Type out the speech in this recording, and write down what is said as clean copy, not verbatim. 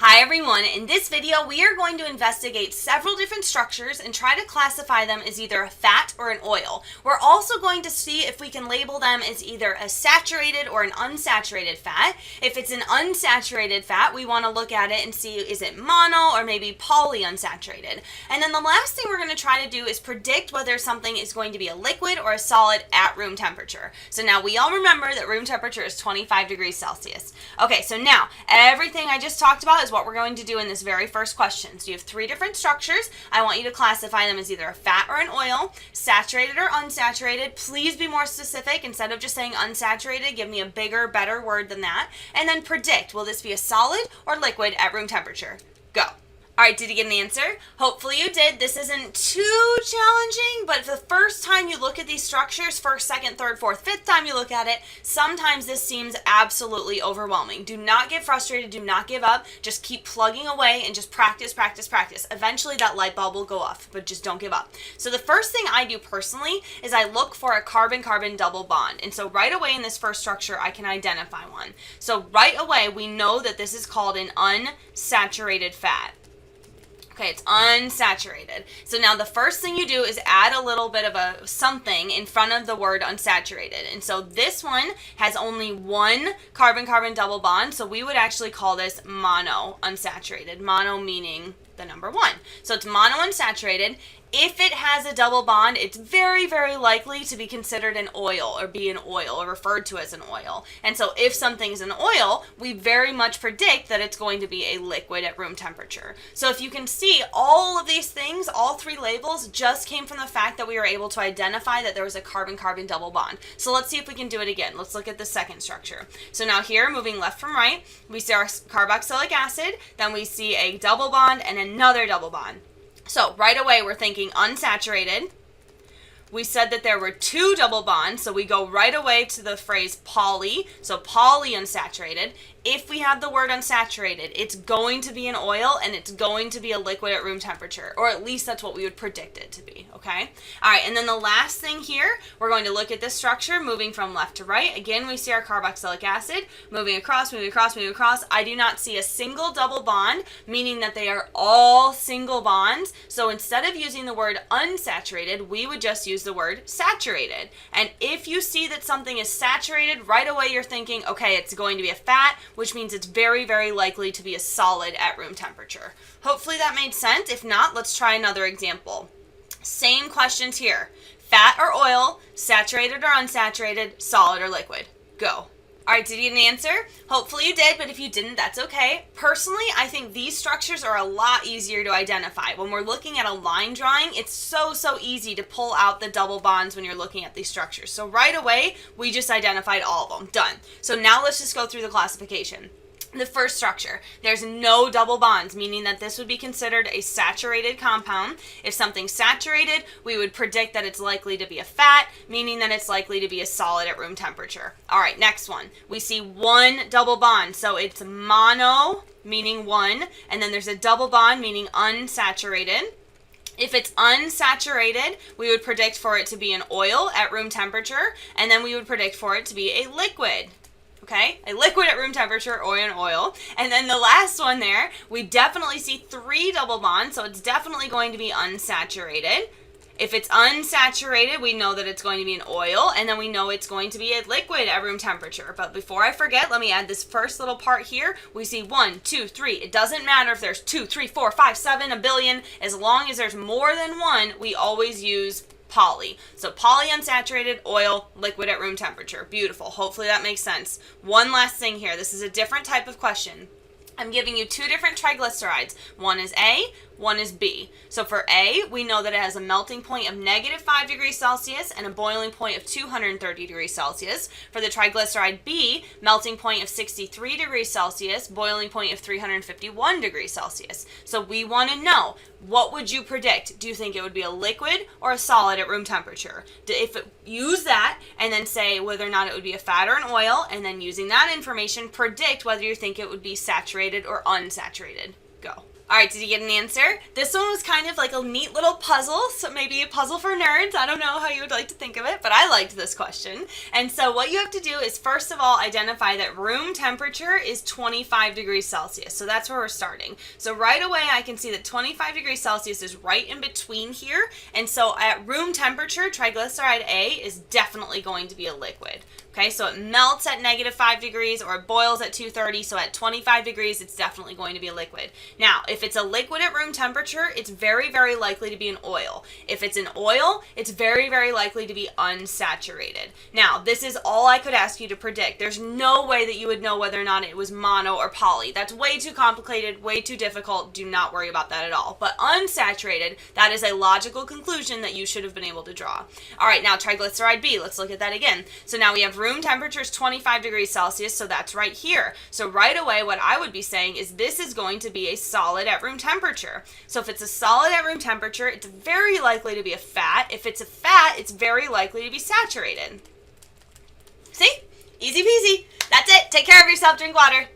Hi everyone, in this video we are going to investigate several different structures and try to classify them as either a fat or an oil. We're also going to see if we can label them as either a saturated or an unsaturated fat. If it's an unsaturated fat, we want to look at it and see is it mono or maybe polyunsaturated. And then the last thing we're going to try to do is predict whether something is going to be a liquid or a solid at room temperature. So now we all remember that room temperature is 25 degrees Celsius. Okay, so now everything I just talked about is what we're going to do in this very first question. So you have three different structures. I want you to classify them as either a fat or an oil, saturated or unsaturated. Please be more specific. Instead of just saying unsaturated, give me a bigger, better word than that. And then predict, will this be a solid or liquid at room temperature? Go. All right, did you get an answer? Hopefully you did. This isn't too challenging, but the first time you look at these structures, first, second, third, fourth, fifth time you look at it, sometimes this seems absolutely overwhelming. Do not get frustrated. Do not give up. Just keep plugging away and just practice, practice, practice. Eventually that light bulb will go off, but just don't give up. So the first thing I do personally is I look for a carbon-carbon double bond. And so right away in this first structure, I can identify one. So right away, we know that this is called an unsaturated fat. Okay, it's unsaturated. So now the first thing you do is add a little bit of a something in front of the word unsaturated. And so this one has only one carbon-carbon double bond. So we would actually call this mono unsaturated. Mono meaning the number one. So it's mono unsaturated. If it has a double bond, it's very, very likely to be considered an oil or be an oil or referred to as an oil. And so if something's an oil, we very much predict that it's going to be a liquid at room temperature. So if you can see, all of these things, all three labels just came from the fact that we were able to identify that there was a carbon-carbon double bond. So let's see if we can do it again. Let's look at the second structure. So now here, moving left from right, we see our carboxylic acid, then we see a double bond and another double bond. So right away, we're thinking unsaturated. We said that there were two double bonds, so we go right away to the phrase poly, so polyunsaturated. If we have the word unsaturated, it's going to be an oil and it's going to be a liquid at room temperature, or at least that's what we would predict it to be, okay? All right, and then the last thing here, we're going to look at this structure moving from left to right. Again, we see our carboxylic acid moving across, moving across, moving across. I do not see a single double bond, meaning that they are all single bonds. So instead of using the word unsaturated, we would just use the word saturated. And if you see that something is saturated, right away you're thinking, okay, it's going to be a fat, which means it's very, very likely to be a solid at room temperature. Hopefully that made sense. If not, let's try another example. Same questions here. Fat or oil, saturated or unsaturated, solid or liquid. Go. All right, did you get an answer? Hopefully you did, but if you didn't, that's okay. Personally, I think these structures are a lot easier to identify. When we're looking at a line drawing, it's so easy to pull out the double bonds when you're looking at these structures. So right away, we just identified all of them. Done. So now let's just go through the classification. The first structure, there's no double bonds, meaning that this would be considered a saturated compound. If something's saturated, we would predict that it's likely to be a fat, meaning that it's likely to be a solid at room temperature. All right, next one. We see one double bond, so it's mono, meaning one, and then there's a double bond, meaning unsaturated. If it's unsaturated, we would predict for it to be an oil at room temperature, and then we would predict for it to be a liquid. Okay, a liquid at room temperature or an oil. And then the last one there, we definitely see three double bonds, so it's definitely going to be unsaturated. If it's unsaturated, we know that it's going to be an oil, and then we know it's going to be a liquid at room temperature. But before I forget, let me add this first little part here. We see 1, 2, 3. It doesn't matter if there's 2, 3, 4, 5, 7, a billion. As long as there's more than one, we always use poly. So polyunsaturated, oil, liquid at room temperature. Beautiful. Hopefully that makes sense. One last thing here. This is a different type of question. I'm giving you two different triglycerides. One is A, one is B. So for A, we know that it has a melting point of -5 degrees Celsius and a boiling point of 230 degrees Celsius. For the triglyceride B, melting point of 63 degrees Celsius, boiling point of 351 degrees Celsius. So we want to know, what would you predict? Do you think it would be a liquid or a solid at room temperature? Use that and then say whether or not it would be a fat or an oil, and then using that information, predict whether you think it would be saturated or unsaturated. Go. All right, did you get an answer? This one was kind of like a neat little puzzle, so maybe a puzzle for nerds. I don't know how you would like to think of it, but I liked this question. And so what you have to do is, first of all, identify that room temperature is 25 degrees Celsius. So that's where we're starting. So right away, I can see that 25 degrees Celsius is right in between here. And so at room temperature, triglyceride A is definitely going to be a liquid. Okay, so it melts at -5 degrees or it boils at 230, so at 25 degrees, it's definitely going to be a liquid. Now, if it's a liquid at room temperature, it's very, very likely to be an oil. If it's an oil, it's very, very likely to be unsaturated. Now, this is all I could ask you to predict. There's no way that you would know whether or not it was mono or poly. That's way too complicated, way too difficult. Do not worry about that at all. But unsaturated, that is a logical conclusion that you should have been able to draw. All right, now triglyceride B, let's look at that again. So now we have room temperature is 25 degrees Celsius, so that's right here. So right away, what I would be saying is this is going to be a solid at room temperature. So if it's a solid at room temperature, it's very likely to be a fat. If it's a fat, it's very likely to be saturated. See? Easy peasy. That's it. Take care of yourself. Drink water.